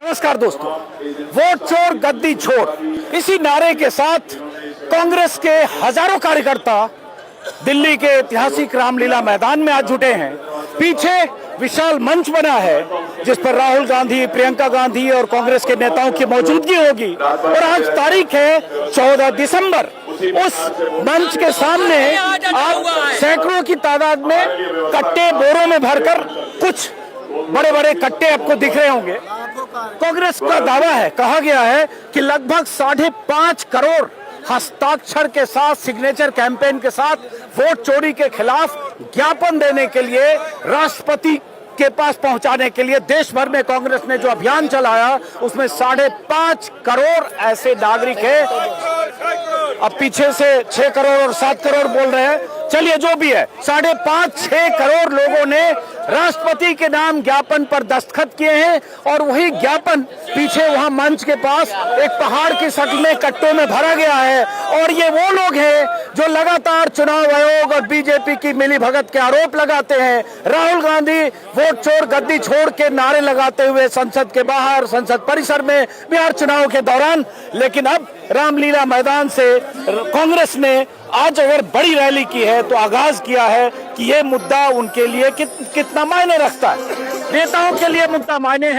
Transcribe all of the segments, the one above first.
नमस्कार दोस्तों, वोट चोर गद्दी छोड़, इसी नारे के साथ कांग्रेस के हजारों कार्यकर्ता दिल्ली के ऐतिहासिक रामलीला मैदान में आज जुटे हैं। पीछे विशाल मंच बना है जिस पर राहुल गांधी, प्रियंका गांधी और कांग्रेस के नेताओं की मौजूदगी होगी। और आज तारीख है 14 दिसंबर। उस मंच के सामने आज सैकड़ों की तादाद में कट्टे बोरों में भरकर, कुछ बड़े बड़े कट्टे आपको दिख रहे होंगे। कांग्रेस का दावा है, कहा गया है कि लगभग 5.5 करोड़ हस्ताक्षर के साथ, सिग्नेचर कैंपेन के साथ वोट चोरी के खिलाफ ज्ञापन देने के लिए, राष्ट्रपति के पास पहुंचाने के लिए देश भर में कांग्रेस ने जो अभियान चलाया उसमें 5.5 करोड़ ऐसे नागरिक हैं। अब पीछे से 6 करोड़ और 7 करोड़ बोल रहे हैं, चलिए जो भी है, 5.5-6 करोड़ लोगों ने राष्ट्रपति के नाम ज्ञापन पर दस्तखत किए हैं। और वही ज्ञापन पीछे वहां मंच के पास एक पहाड़ की शक्ल में कट्टों में भरा गया है। और ये वो लोग हैं जो लगातार चुनाव आयोग और बीजेपी की मिलीभगत के आरोप लगाते हैं। राहुल गांधी वोट चोर गद्दी छोड़ के नारे लगाते हुए संसद के बाहर, संसद परिसर में बिहार चुनाव के दौरान। लेकिन अब रामलीला मैदान से कांग्रेस ने आज अगर बड़ी रैली की है तो आगाज किया है कि ये मुद्दा उनके लिए कितना मायने रखता है। नेताओं के लिए मुद्दा मायने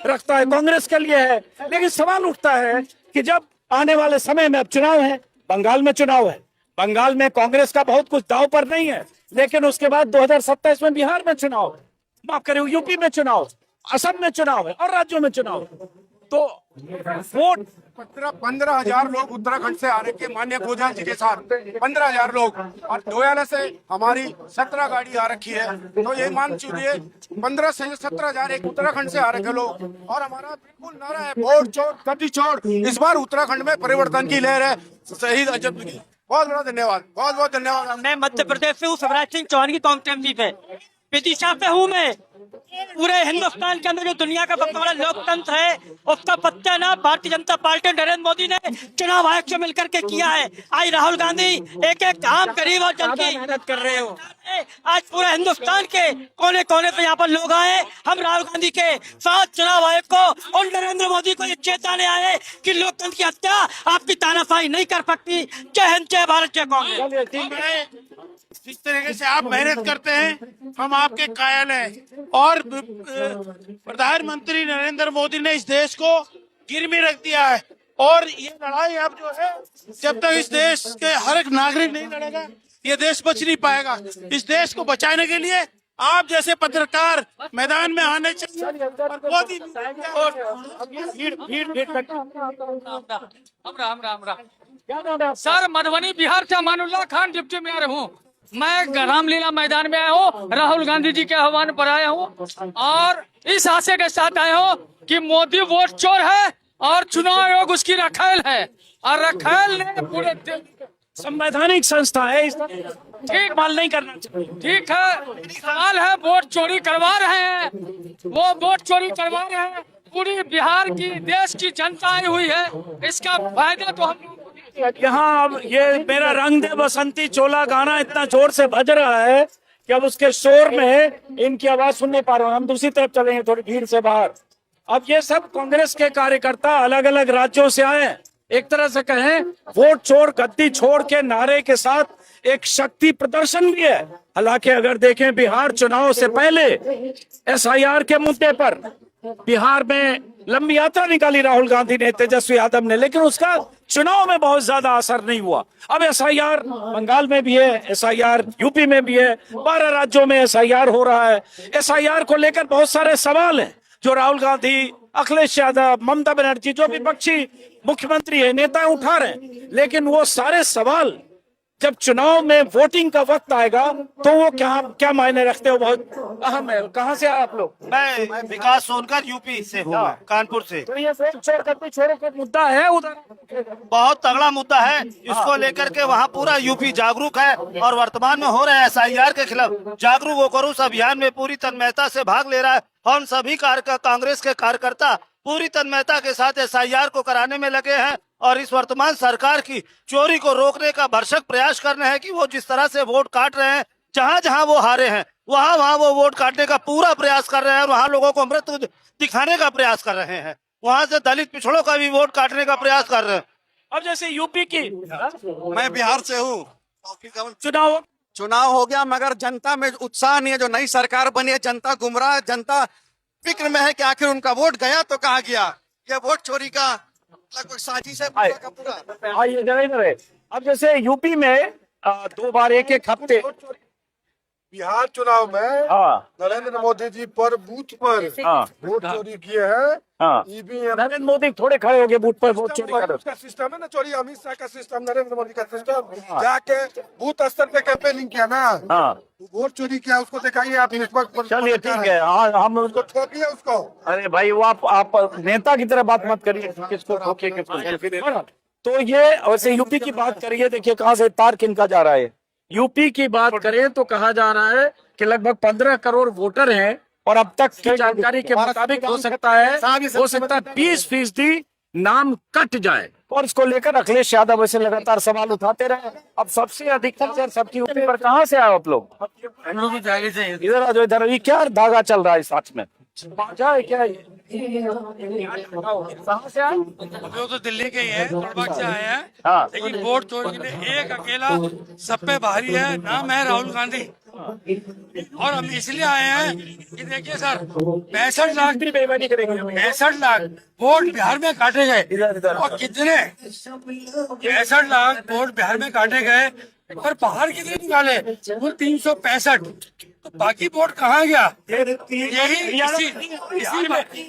रखता है, कांग्रेस के लिए है। लेकिन सवाल उठता है कि जब आने वाले समय में अब चुनाव है, बंगाल में चुनाव है, बंगाल में कांग्रेस का बहुत कुछ दांव पर नहीं है, लेकिन उसके बाद 2027 में बिहार में चुनाव है, माफ करें यूपी में चुनाव, असम में चुनाव है और राज्यों में चुनाव है। तो वोट 15,000 लोग उत्तराखंड से आ रहे थे मान्य गोजाल जी के साथ, 15,000 लोग, और दोयाला से हमारी 17 गाड़ी आ रखी है। तो ये मान चुनिए 15 से 17,000 एक उत्तराखंड से आ रखे लोग। और हमारा बिल्कुल नारा है वोट चोर गद्दी छोड़। इस बार उत्तराखंड में परिवर्तन की लहर है। शहीद अजब की बहुत बहुत धन्यवाद, बहुत बहुत धन्यवाद। मैं मध्य प्रदेश से हूँ, शिवराज सिंह चौहान की कांग्रेस पे विदिशा पे हूँ। मैं पूरे हिंदुस्तान के अंदर जो दुनिया का सबसे बड़ा लोकतंत्र है उसका पत्ता ना भारतीय जनता पार्टी नरेंद्र मोदी ने चुनाव आयोग से मिलकर के किया है। आज राहुल गांधी एक एक आम गरीब और जन की मेहनत कर रहे हो। आज पूरे हिंदुस्तान के कोने कोने से यहाँ पर लोग आए। हम राहुल गांधी के साथ चुनाव आयोग को और नरेंद्र मोदी को ये चेताने आए कि लोकतंत्र की हत्या आपकी तानाशाही नहीं कर सकती। जय हिंद, जय भारत, जय कांग्रेस। जिस तरीके से आप मेहनत करते हैं हम आपके कायल हैं। और प्रधानमंत्री नरेंद्र मोदी ने इस देश को गिर में रख दिया है। और ये लड़ाई अब जो है, जब तक इस देश के हर एक नागरिक नहीं लड़ेगा ये देश बच नहीं पाएगा। इस देश को बचाने के लिए आप जैसे पत्रकार मैदान में आने चाहिए। राम राम राम सर, मधुबनी बिहार से अमानुल्लाह खान डिप्टी मेयर हूँ। मैं रामलीला मैदान में आया हूँ, राहुल गांधी जी के आह्वान पर आया हूँ और इस आशय के साथ आया हूँ कि मोदी वोट चोर है और चुनाव आयोग उसकी रखेल है। और रखेल ने पूरे संवैधानिक संस्था है, ठीक माल नहीं करना चाहिए। ठीक है, सवाल है वोट चोरी करवा रहे हैं, वो वोट चोरी करवा रहे हैं। पूरी बिहार की, देश की जनता आई हुई है, इसका फायदा तो हम यहाँ अब ये मेरा रंग दे बसंती चोला गाना इतना जोर से बज रहा है कि अब उसके शोर में इनकी आवाज सुन नहीं पा रहे हैं। हम दूसरी तरफ चलेंगे थोड़ी भीड़ से बाहर। अब ये सब कांग्रेस के कार्यकर्ता अलग अलग राज्यों से आए हैं। एक तरह से कहें वोट चोर गद्दी छोड़ के नारे के साथ एक शक्ति प्रदर्शन भी है। हालांकि अगर देखें बिहार चुनाव से पहले SIR के मुद्दे पर बिहार में लंबी यात्रा निकाली राहुल गांधी ने, तेजस्वी यादव ने, लेकिन उसका चुनाव में बहुत ज्यादा असर नहीं हुआ। अब SIR बंगाल में भी है, SIR यूपी में भी है, 12 राज्यों में SIR हो रहा है। SIR को लेकर बहुत सारे सवाल हैं जो राहुल गांधी, अखिलेश यादव, ममता बनर्जी, जो विपक्षी मुख्यमंत्री है, नेता उठा रहे हैं। लेकिन वो सारे सवाल जब चुनाव में वोटिंग का वक्त आएगा तो वो क्या मायने रखते हो, बहुत अहम है। कहाँ से आप लोग? मैं विकास सोनकर यूपी से हूँ, कानपुर से। तो ये छोड़ो का मुद्दा है उधर, बहुत तगड़ा मुद्दा है। इसको लेकर के वहाँ पूरा यूपी जागरूक है और वर्तमान में हो रहा है SIR के खिलाफ जागरूक होकर उस अभियान में पूरी तन्मयता से भाग ले रहा है। हम सभी कांग्रेस के कार्यकर्ता पूरी तन्मयता के साथ SIR को कराने में लगे हैं और इस वर्तमान सरकार की चोरी को रोकने का भरसक प्रयास कर रहे हैं कि वो जिस तरह से वोट काट रहे हैं, जहां जहां वो हारे हैं वहां वो वोट काटने का पूरा प्रयास कर रहे हैं और वहां लोगों को मृत्यु दिखाने का प्रयास कर रहे हैं। वहाँ से दलित पिछड़ों का भी वोट काटने का प्रयास कर रहे हैं। अब जैसे यूपी की मैं बिहार से हूँ। चुनाव चुनाव हो गया मगर जनता में उत्साह नहीं है। जो नई सरकार बनी है जनता गुमराह, जनता फिक्र में है कि आखिर उनका वोट गया तो कहाँ गया। ये वोट चोरी का लगभग साजिश है पूरा का पूरा। आइए जरा इधर है। अब जैसे यूपी में 2 बार एक हफ्ते बिहार चुनाव में हाँ नरेंद्र मोदी जी पर बूथ पर हाँ वोट चोरी किए हैं। हाँ ईवीएम नरेंद्र मोदी थोड़े खड़े हो गए बूथ पर वोट चोरी कर उसका सिस्टम है ना चोरी। अमित शाह का सिस्टम, नरेंद्र मोदी का सिस्टम, जाके बूथ स्तर पे कैंपेनिंग किया ना, हाँ वोट चोरी किया, उसको दिखाइए आप नेटवर्क पर। चलिए ठीक है। हाँ हम उसको ठोकिए उसको। अरे भाई वो आप नेता की तरह बात मत करिए, किसको ठोकिए किसको। तो ये वैसे यूपी की बात करिए, देखिए कहाँ से तार किनका जा रहा है। यूपी की बात करें तो कहा जा रहा है कि लगभग 15 करोड़ वोटर हैं और अब तक की जानकारी के मुताबिक हो सकता है 20% नाम कट जाए। और इसको लेकर अखिलेश यादव वैसे लगातार सवाल उठाते रहे। अब सबसे अधिकतर शेयर सबकी यूपी पर कहाँ से आए आप लोग? इधर आ जाओ, इधर। ये क्या धागा चल रहा है इस हाथ में? बाजा है क्या ये? कहाँ से आए? वो तो दिल्ली के ही है, तोड़बाग से आए हैं। हाँ। लेकिन वोट चोरी के लिए एक अकेला सब पे भारी है, नाम है राहुल गांधी। और हम इसलिए आए हैं कि देखिए सर, 65 लाख बेईमानी करेंगे। 65 लाख वोट बिहार में काटे गए। और कितने 65 लाख वोट बिहार में काटे गए और बाहर कितने निकाले? कुल 365। तो बाकी वोट कहाँ गया?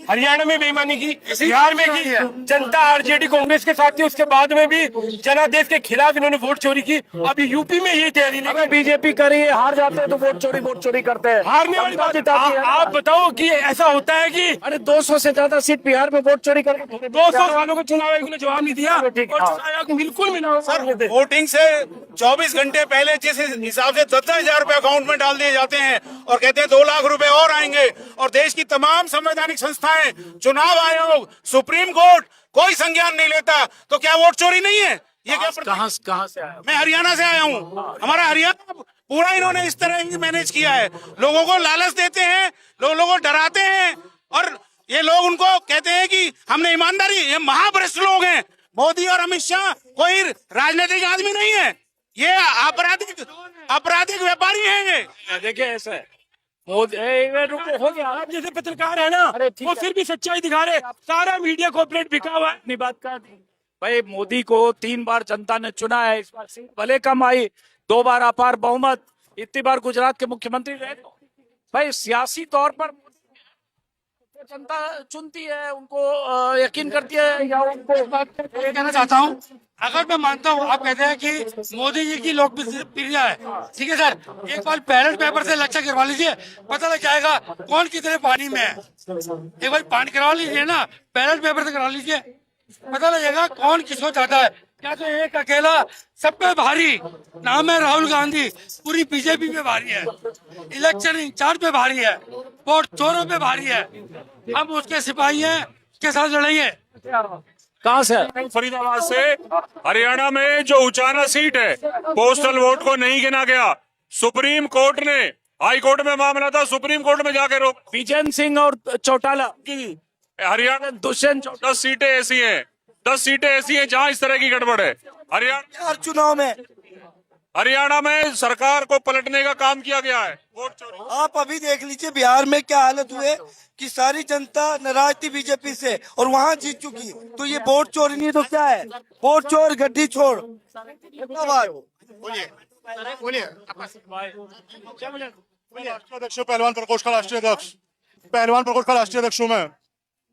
हरियाणा में बेईमानी की, बिहार में की, जनता आरजेडी कांग्रेस के साथ थी, उसके बाद में भी जनादेश के खिलाफ इन्होंने वोट चोरी की। अभी यूपी में ये तैयारी नहीं। अगर बीजेपी करी है, हार जाते हैं तो वोट चोरी करते हैं। हारने वाली बात जिताती है। आप बताओ कि ऐसा होता है कि अरे 200 से ज्यादा सीट बिहार में वोट चोरी करके 200 सालों को चुनाव आयोग ने जवाब नहीं दिया। ठीक, और हाँ। चुनाव आयोग बिल्कुल भी ना सर, वोटिंग से 24 घंटे पहले जिस हिसाब से 10,000 रुपए अकाउंट में डाल दिए जाते हैं और कहते हैं 2 लाख रुपए और आएंगे, और देश की तमाम संवैधानिक संस्थाएं, चुनाव आयोग, सुप्रीम कोर्ट कोई संज्ञान नहीं लेता, तो क्या वोट चोरी नहीं है? ये क्या कहाँ से आया? मैं हरियाणा से आया हूँ। हमारा हरियाणा पूरा इन्होंने इस तरह ही मैनेज किया है। लोगों को लालच देते हैं, लोगों को डराते हैं, और ये लोग उनको कहते हैं कि हमने ईमानदारी। ये महाभ्रष्ट लोग हैं। मोदी और अमित शाह कोई राजनीतिक आदमी नहीं है, ये आपराधिक व्यापारी हैं ये। देखिए ऐसा है, हो गया। आप जैसे पत्रकार है ना, वो फिर भी सच्चाई दिखा रहे। सारा मीडिया कोऑपरेट बिका हुआ है। अपनी बात कर भाई। मोदी को 3 बार जनता ने चुना है। इस बार सीट भले कम आई, 2 बार अपार बहुमत, इतनी बार गुजरात के मुख्यमंत्री रहे। भाई सियासी तौर पर जनता चुनती है, उनको यकीन करती है या उनको। ये कहना चाहता हूँ, अगर मैं मानता हूँ, आप कहते हैं कि मोदी जी की लोकप्रियता है, ठीक है सर, एक बार बैलेट पेपर से लक्ष्य करवा लीजिए, पता लग जाएगा कौन कितने पानी में है। एक बार पानी करवा लीजिए ना, बैलेट पेपर से करा लीजिए, पता लगेगा कौन किसको चाहता है। क्या तो एक अकेला सब पे भारी नाम है राहुल गांधी, पूरी बीजेपी पे भारी है, इलेक्शन इंचार्ज पे भारी है, वोट चोरों पे भारी है। हम उसके सिपाही हैं, उसके साथ लड़ेंगे। कहाँ से? फरीदाबाद से। हरियाणा में जो उचाना सीट है, पोस्टल वोट को नहीं गिना गया। सुप्रीम कोर्ट ने, हाई कोर्ट में मामला था, सुप्रीम कोर्ट में जाके रोक। विजयन सिंह और चौटाला की हरियाणा दुष्यंत 10 सीटें ऐसी हैं, 10 सीटें ऐसी हैं जहां इस तरह की गड़बड़ है। हरियाणा चुनाव में हरियाणा में सरकार को पलटने का काम किया गया है। वोट चोरी। आप अभी देख लीजिए बिहार में क्या हालत हुए कि सारी जनता नाराज थी बीजेपी से और वहाँ जीत चुकी। तो ये वोट चोरी नहीं तो क्या है? वोट चोर गड्डी छोड़। राष्ट्रीय अध्यक्ष पहलवान प्रकोष्ठ का राष्ट्रीय अध्यक्ष हूँ मैं,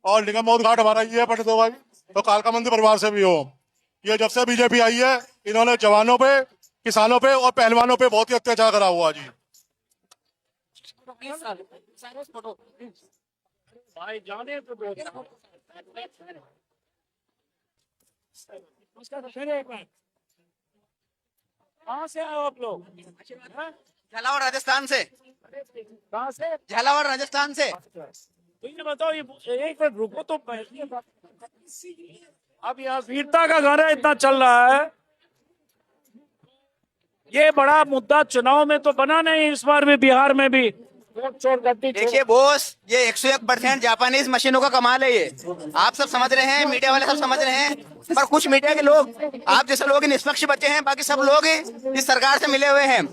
और निगम मौत घाट हमारा ये है पंडित भाई, तो कालका मंदिर परिवार से भी हो। ये जब से बीजेपी आई है, इन्होंने जवानों पे, किसानों पे और पहलवानों पे बहुत ही अत्याचार करा हुआ जी। भाई जाने तो कहाँ से आए हो आप लोग? झालावाड़ राजस्थान से। कहाँ से? झालावाड़ राजस्थान से। तो ये बताओ, ये एक मिनट रुको तो। अब यहाँ वीरता का गाना इतना चल रहा है, ये बड़ा मुद्दा चुनाव में तो बना नहीं, इस बार भी बिहार में भी देखिए बोस, ये 101% जापानीज मशीनों का कमाल है। ये आप सब समझ रहे हैं, मीडिया वाले सब समझ रहे हैं, पर कुछ मीडिया के लोग, आप जैसे लोग निष्पक्ष बचे हैं, बाकी सब लोग इस सरकार से मिले हुए हैं।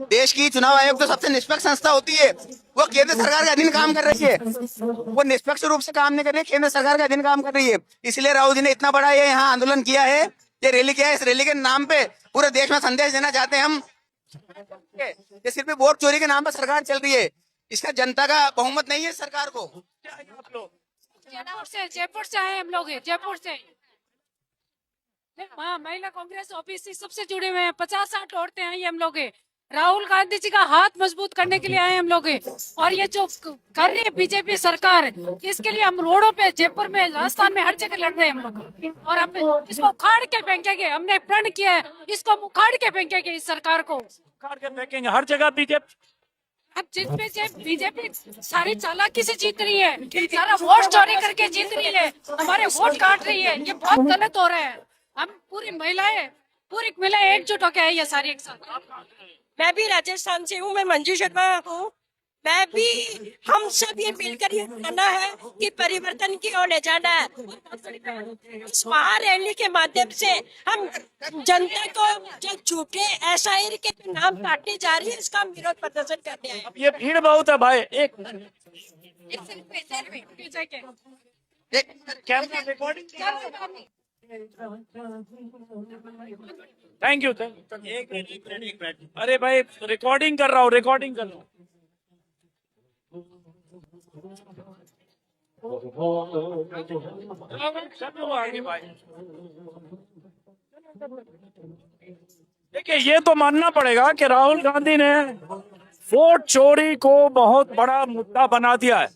देश की चुनाव आयोग तो सबसे निष्पक्ष संस्था होती है, वो केंद्र सरकार के अधीन काम कर रही है, वो निष्पक्ष रूप से काम नहीं कर रही है, केंद्र सरकार के अधीन काम कर रही है। इसलिए राहुल जी ने इतना बड़ा ये यहाँ आंदोलन किया है, ये रैली किया है। इस रैली के नाम पे पूरे देश में संदेश देना चाहते हैं हम, ये सिर्फ वोट चोरी के नाम पर सरकार चल रही है, इसका जनता का बहुमत नहीं है सरकार को। जयपुर से आए हम लोग, जयपुर से। हाँ, महिला कांग्रेस ओबीसी सबसे जुड़े हुए हैं, 50-60 औरतें आई हम लोग। राहुल गांधी जी का हाथ मजबूत करने के लिए आए हम लोग। और ये जो कर रही है बीजेपी सरकार, इसके लिए हम रोडों पे, जयपुर में, राजस्थान में, हर जगह लड़ रहे हैं हम लोग। और हम इसको उखाड़ के फेंकेंगे, हमने प्रण किया है, इसको हम उखाड़ के फेंकेंगे इस सरकार को, उखाड़ के फेंकेंगे हर जगह। बीजेपी सारी चालाकी से जीत रही है, सारा वोट चोरी करके जीत रही है, हमारे वोट काट रही है, ये बहुत गलत हो रहा है। हम पूरी महिलाएं एकजुट होके आई है सारी एक साथ। मैं भी राजस्थान से हूँ, मैं मंजू शर्मा हूँ। मैं भी, हम सब ये मिलकर ये कहना है कि परिवर्तन की ओर ले जाना है। इस महारैली के माध्यम से हम जनता को जो झूठे एसआईआर के नाम काटने जा रही है, इसका हम विरोध प्रदर्शन करने आए। ये भीड़ बहुत है भाई। एक कैमरा रिकॉर्डिंग। Thank you. अरे भाई, रिकॉर्डिंग कर रहा हूँ, रिकॉर्डिंग कर रहा हूँ। आगे भाई, देखिए, ये तो मानना पड़ेगा कि राहुल गांधी ने वोट चोरी को बहुत बड़ा मुद्दा बना दिया है।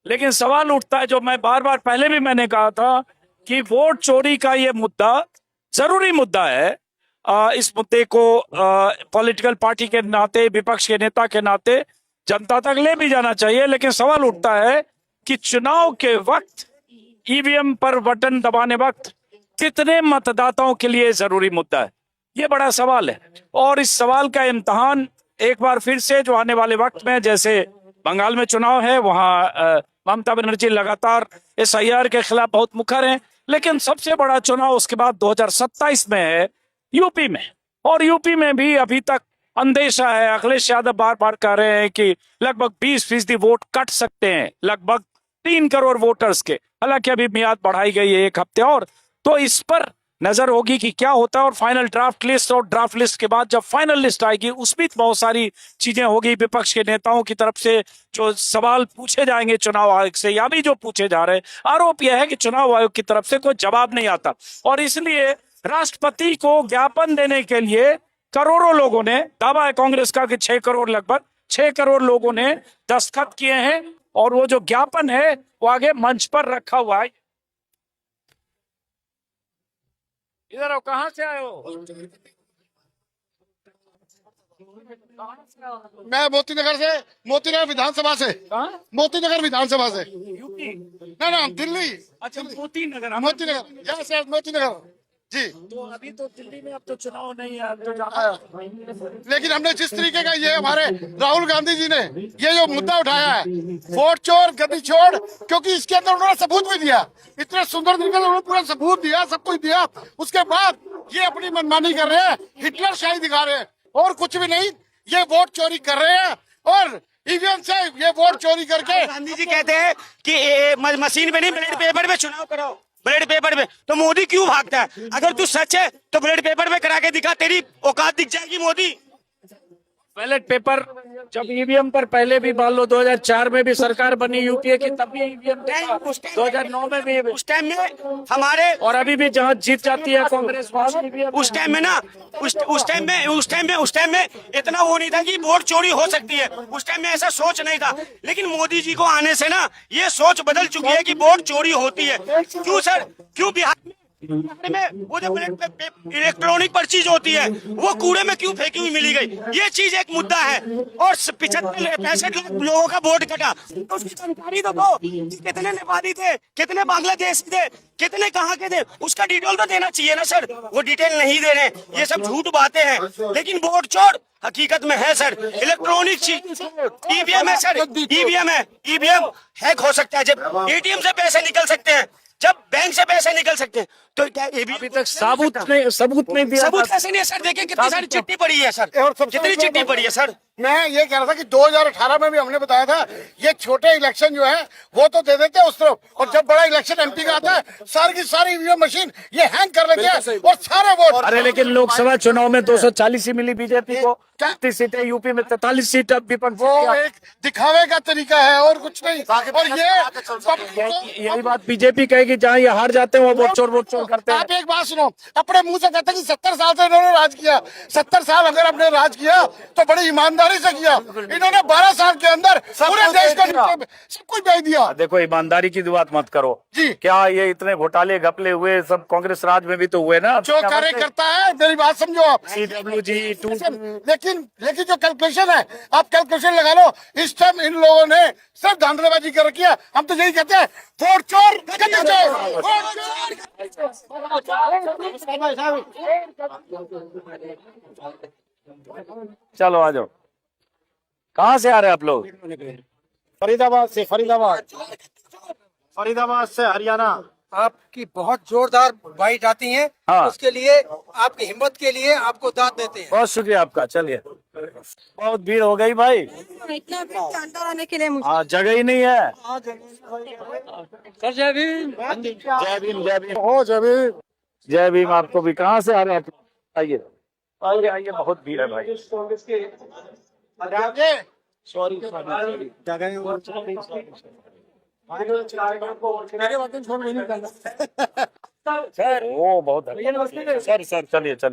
लेकिन सवाल उठता है, जो मैं बार बार पहले भी मैंने कहा था, कि वोट चोरी का ये मुद्दा जरूरी मुद्दा है। इस मुद्दे को पॉलिटिकल पार्टी के नाते, विपक्ष के नेता के नाते जनता तक ले भी जाना चाहिए। लेकिन सवाल उठता है कि चुनाव के वक्त ईवीएम पर बटन दबाने वक्त कितने मतदाताओं के लिए जरूरी मुद्दा है, ये बड़ा सवाल है। और इस सवाल का इम्तिहान एक बार फिर से जो आने वाले वक्त में, जैसे बंगाल में चुनाव है, वहां ममता बनर्जी लगातार एसआईआर के खिलाफ बहुत मुखर हैं, लेकिन सबसे बड़ा चुनाव उसके बाद 2027 में है यूपी में। और यूपी में भी अभी तक अंदेशा है। अखिलेश यादव बार बार कह रहे हैं कि लगभग 20% वोट कट सकते हैं, लगभग 3 करोड़ वोटर्स के। हालांकि अभी मियाद बढ़ाई गई है 1 हफ्ते और, तो इस पर नजर होगी कि क्या होता है। और फाइनल ड्राफ्ट लिस्ट, और ड्राफ्ट लिस्ट के बाद जब फाइनल लिस्ट आएगी, उसमें बहुत सारी चीजें होगी। विपक्ष के नेताओं की तरफ से जो सवाल पूछे जाएंगे चुनाव आयोग से, या भी जो पूछे जा रहे हैं, आरोप यह है कि चुनाव आयोग की तरफ से कोई जवाब नहीं आता। और इसलिए राष्ट्रपति को ज्ञापन देने के लिए करोड़ों लोगों ने, दावा है कांग्रेस का कि 6 करोड़, लगभग 6 करोड़ लोगों ने दस्तखत किए हैं। और वो जो ज्ञापन है वो आगे मंच पर रखा हुआ है। इधर आओ, कहाँ से आए हो? मैं मोतीनगर से, मोतीनगर विधानसभा से। मोतीनगर विधानसभा से। यूपी? ना, दिल्ली। अच्छा, मोतीनगर। मोतीनगर जी। तो अभी तो दिल्ली में अब तो चुनाव नहीं है, तो जाना है। लेकिन हमने जिस तरीके का, ये हमारे राहुल गांधी जी ने ये जो मुद्दा उठाया है, वोट चोर गद्दी छोड़, क्योंकि इसके अंदर उन्होंने सबूत भी दिया, इतने सुंदर तरीके से उन्होंने पूरा सबूत दिया, सब कुछ दिया। उसके बाद ये अपनी मनमानी कर रहे हैं, हिटलर शाही दिखा रहे हैं, और कुछ भी नहीं। ये वोट चोरी कर रहे हैं और ईवीएम से ये वोट चोरी करके। गांधी जी कहते हैं कि मशीन पे नहीं, बैलेट पेपर पे चुनाव कराओ, बैलेट पेपर पे। तो मोदी क्यों भागता है? अगर तू सच है तो बैलेट पेपर पे करा के दिखा, तेरी औकात दिख जाएगी मोदी। बैलेट पेपर जब ईवीएम पर पहले भी मान लो 2004 में भी सरकार बनी यूपीए की, तब भी ईवीएम 2009 में भी, उस टाइम में हमारे, और अभी भी जहां जीत जाती है कांग्रेस, उस टाइम में ना, उस टाइम में इतना वो नहीं था कि वोट चोरी हो सकती है। उस टाइम में ऐसा सोच नहीं था। लेकिन मोदी जी को आने से ना ये सोच बदल चुकी है कि वोट चोरी होती है। क्यों सर? क्यों बिहार में में वो जो इलेक्ट्रॉनिक पर्ची जो होती है वो कूड़े में क्यों फेंकी हुई मिली गई, ये चीज एक मुद्दा है। और 65 लाख लोगों का वोट कटा, तो उसकी जानकारी तो दो, कितने नेपाली थे, कितने बांग्लादेशी थे, कितने कहाँ के थे, उसका डिटेल तो देना चाहिए ना सर। वो डिटेल नहीं दे रहे, ये सब झूठ बातें हैं। लेकिन वोट चोर हकीकत में है सर, इलेक्ट्रॉनिक चीज ईवीएम है सर, ईवीएम है, ईवीएम हैक हो सकता है। जब एटीएम से पैसे निकल सकते हैं, जब बैंक से पैसे निकल सकते हैं, तो क्या अभी तक सबूत नहीं दिया? सबूत कैसे नहीं है सर? देखिए कितनी सारी चिट्ठी पड़ी है सर, कितनी चिट्ठी पड़ी है सर। मैं ये कह रहा था कि 2018 में भी हमने बताया था ये छोटे इलेक्शन जो है वो तो दे देते हैं उस तरफ, और जब बड़ा इलेक्शन एमपी का आता है सारी की सारी ईवीएम मशीन ये हैंग कर लेते हैं और सारे वोट। अरे लेकिन लोकसभा चुनाव में 240 ही मिली बीजेपी को, 30 सीटें, यूपी में 43 सीट अब विपक्ष। वो एक दिखावे का तरीका है और कुछ नहीं। और ये यही बात बीजेपी कहेगी, जहाँ ये हार जाते हैं वो वोट चोर करते हैं। आप एक बात सुनो, अपने मुंह से कहते हैं कि 70 साल से इन्होंने राज किया। 70 साल अगर अपने राज किया तो बड़ी ईमानदारी से किया। इन्होंने 12 साल के अंदर पूरे देश को सब कुछ बेच दिया। देखो ईमानदारी की बात मत करो जी। क्या ये इतने घोटाले घपले हुए सब कांग्रेस राज में भी तो हुए ना। जो कार्यकर्ता है, मेरी बात समझो आप, CWG लेकिन जो कैलकुलेशन है, आप कैलकुलेशन लगा लो। इस टाइम इन लोगों ने सिर्फ धांधलेबाजी कर रखी है। हम तो यही कहते हैं, वोट चोर गद्दी चोर, वोट चोर। चलो आ जाओ। कहाँ से आ रहे हैं आप लोग? फरीदाबाद से, फरीदाबाद से हरियाणा। आपकी बहुत जोरदार बाइट आती है, हाँ। उसके लिए आपकी हिम्मत के लिए आपको दाद देते हैं। बहुत शुक्रिया आपका। चलिए, बहुत भीड़ हो गई भाई, इतना अंदर आने के लिए हाँ जगह ही नहीं है। सर जय भीम। जय भीम, जय भीम हो, जय भीम, जय भीम। आपको भी कहाँ से आ रहे हैं आप? आइए आइए आइए, बहुत भीड़ है भाई। सॉरी सर, वो बहुत सर चलिए सर,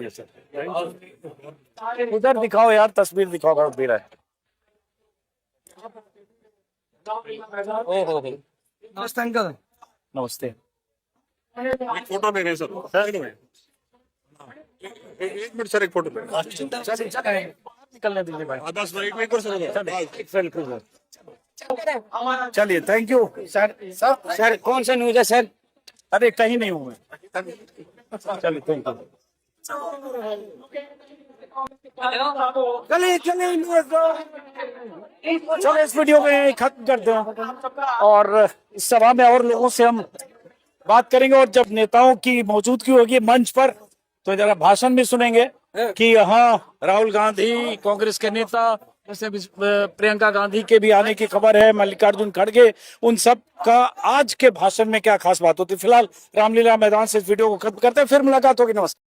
उधर दिखाओ यार, तस्वीर दिखाओ, बहुत भीड़ है। ओहो, नमस्ते अंकल। नमस्ते। एक फोटो ले रहे हैं सर। एक मिनट सर, एक फोटो निकलने दीजिए भाई। 10 मिनट, एक मिनट सर। चलिए, थैंक यू सर। सर कौन सा न्यूज है सर? अरे कहीं नहीं हूँ मैं। चलिए, थैंक यू। चलो इस वीडियो में खत्म करते हैं, और इस सभा में और लोगों से हम बात करेंगे, और जब नेताओं की मौजूदगी होगी मंच पर तो जरा भाषण भी सुनेंगे कि यहाँ राहुल गांधी, कांग्रेस के नेता जैसे प्रियंका गांधी के भी आने की खबर है, मल्लिकार्जुन खड़गे, उन सब का आज के भाषण में क्या खास बात होती है। फिलहाल रामलीला मैदान से इस वीडियो को खत्म करते हैं, फिर मुलाकात होगी। नमस्कार।